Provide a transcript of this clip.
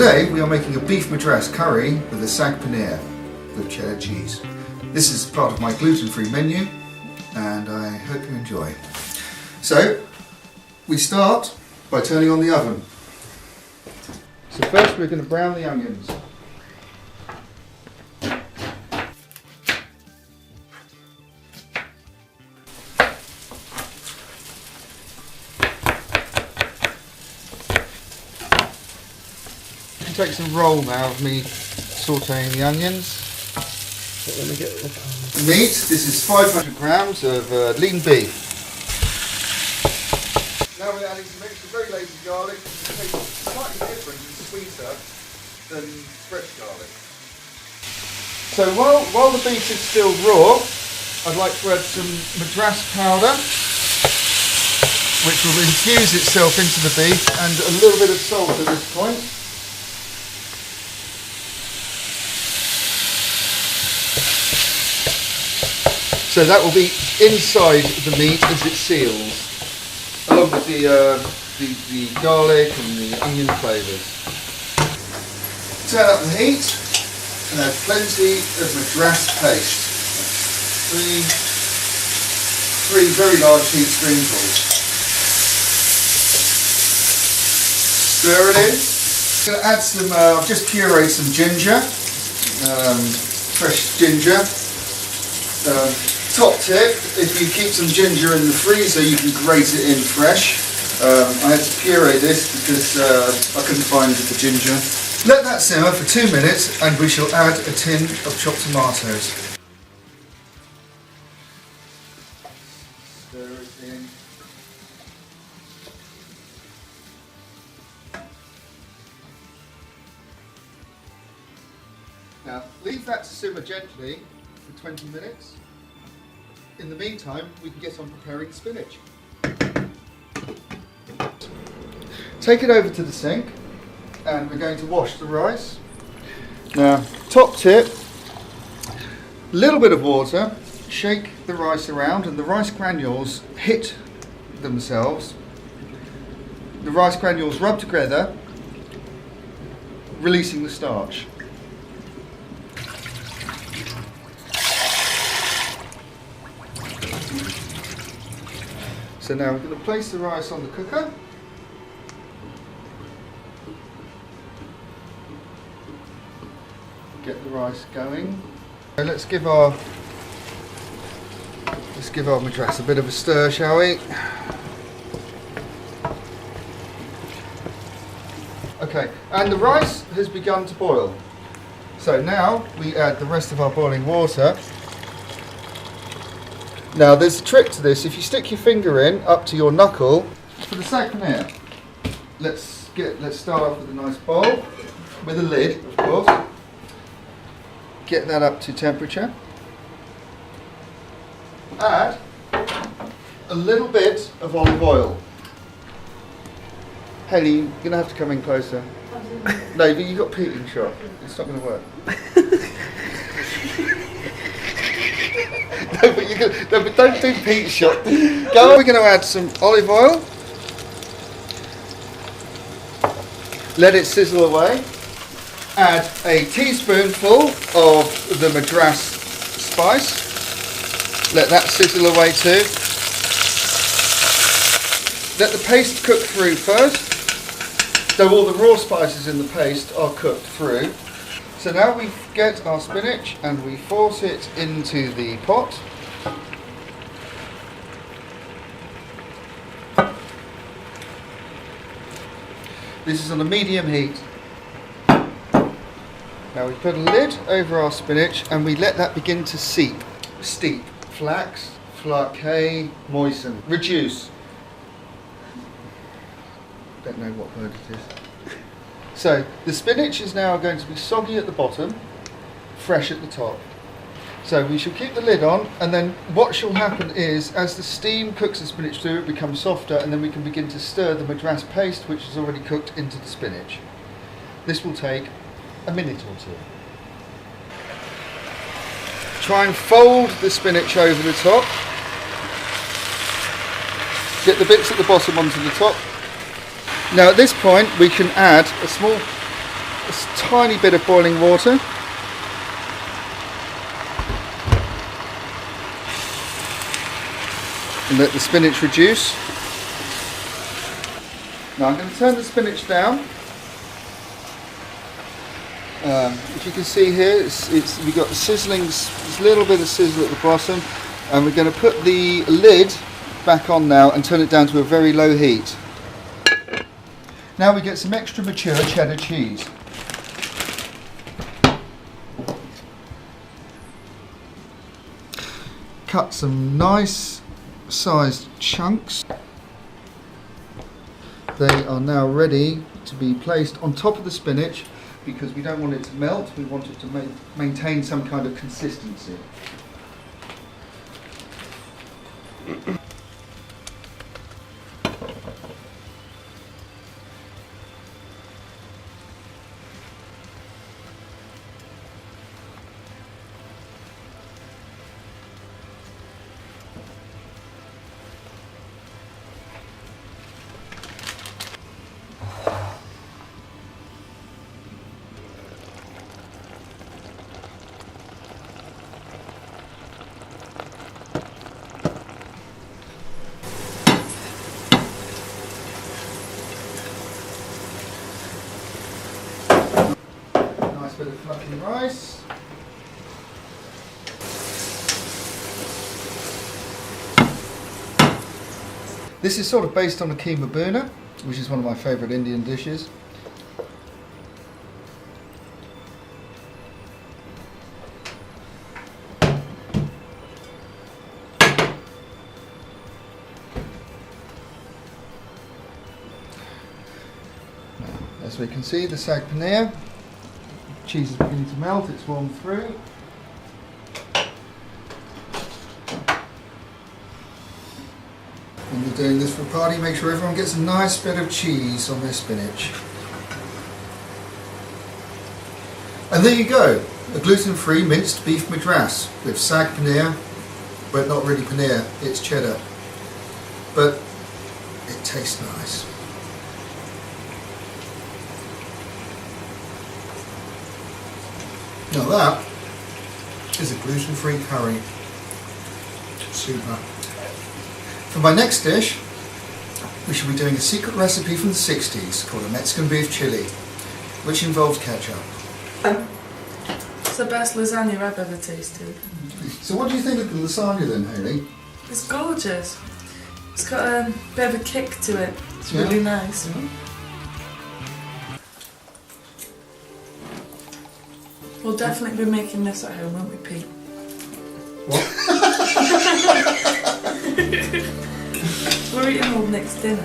Today we are making a beef madras curry with a sag paneer with cheddar cheese. This is part of my gluten-free menu and I hope you enjoy. So we start by turning on the oven. So first we're going to brown the onions. Take some roll now of me sauteing the onions. The meat, this is 500 grams of lean beef. Now we're adding some extra very lazy garlic. It tastes slightly different and sweeter than fresh garlic. So while the beef is still raw, I'd like to add some madras powder, which will infuse itself into the beef, and a little bit of salt at this point. So that will be inside the meat as it seals, along with the garlic and the onion flavours. Turn up the heat and add plenty of madras paste. Three very large heat spoonfuls. Stir it in. I'm going to add some, I've just pureed some ginger, fresh ginger. Top tip, if you keep some ginger in the freezer you can grate it in fresh. I had to puree this because I couldn't find the ginger. Let that simmer for 2 minutes and we shall add a tin of chopped tomatoes. Stir it in. Now leave that to simmer gently for 20 minutes. In the meantime, we can get on preparing spinach. Take it over to the sink and we're going to wash the rice. Now, top tip, a little bit of water, shake the rice around and the rice granules hit themselves. The rice granules rub together, releasing the starch. So now we're going to place the rice on the cooker. Get the rice going. So let's give our madras a bit of a stir, shall we? Okay, and the rice has begun to boil. So now we add the rest of our boiling water. Now there's a trick to this. If you stick your finger in up to your knuckle, for the sag paneer, let's start off with a nice bowl with a lid, of course. Get that up to temperature. Add a little bit of olive oil. Haley, you're going to have to come in closer. No, but you've got peeling shot. It's not going to work. No, but don't do peat shot. Go on. We're going to add some olive oil. Let it sizzle away. Add a teaspoonful of the madras spice. Let that sizzle away too. Let the paste cook through first, though all the raw spices in the paste are cooked through. So now we get our spinach and we force it into the pot. This is on a medium heat. Now we put a lid over our spinach and we let that begin to steep. Flax, flake, moisten, reduce. Don't know what word it is. So the spinach is now going to be soggy at the bottom, fresh at the top. So we shall keep the lid on, and then what shall happen is, as the steam cooks the spinach through, it becomes softer, and then we can begin to stir the madras paste, which is already cooked, into the spinach. This will take a minute or two. Try and fold the spinach over the top. Get the bits at the bottom onto the top. Now at this point we can add a small a tiny bit of boiling water. And let the spinach reduce. Now I'm going to turn the spinach down. If you can see here, we've got sizzling, there's a little bit of sizzle at the bottom, and we're going to put the lid back on now and turn it down to a very low heat. Now we get some extra mature cheddar cheese. Cut some nice sized chunks. They are now ready to be placed on top of the spinach because we don't want it to melt, we want it to maintain some kind of consistency. Bit of fluffy rice. This is sort of based on a keema bhuna, which is one of my favourite Indian dishes. As we can see, the sag paneer. Cheese is beginning to melt, it's warmed through. When you're doing this for a party, make sure everyone gets a nice bit of cheese on their spinach. And there you go, a gluten-free minced beef madras with sag paneer, but not really paneer, it's cheddar. But it tastes nice. Now that is a gluten-free curry. Super. For my next dish, we shall be doing a secret recipe from the 60s called a Mexican beef chili, which involves ketchup. It's the best lasagna I've ever tasted. So what do you think of the lasagna then, Hayley? It's gorgeous. It's got a bit of a kick to it. It's really nice. Yeah. We'll definitely be making this at home, won't we, Pete? What? We're eating Old Nick's dinner.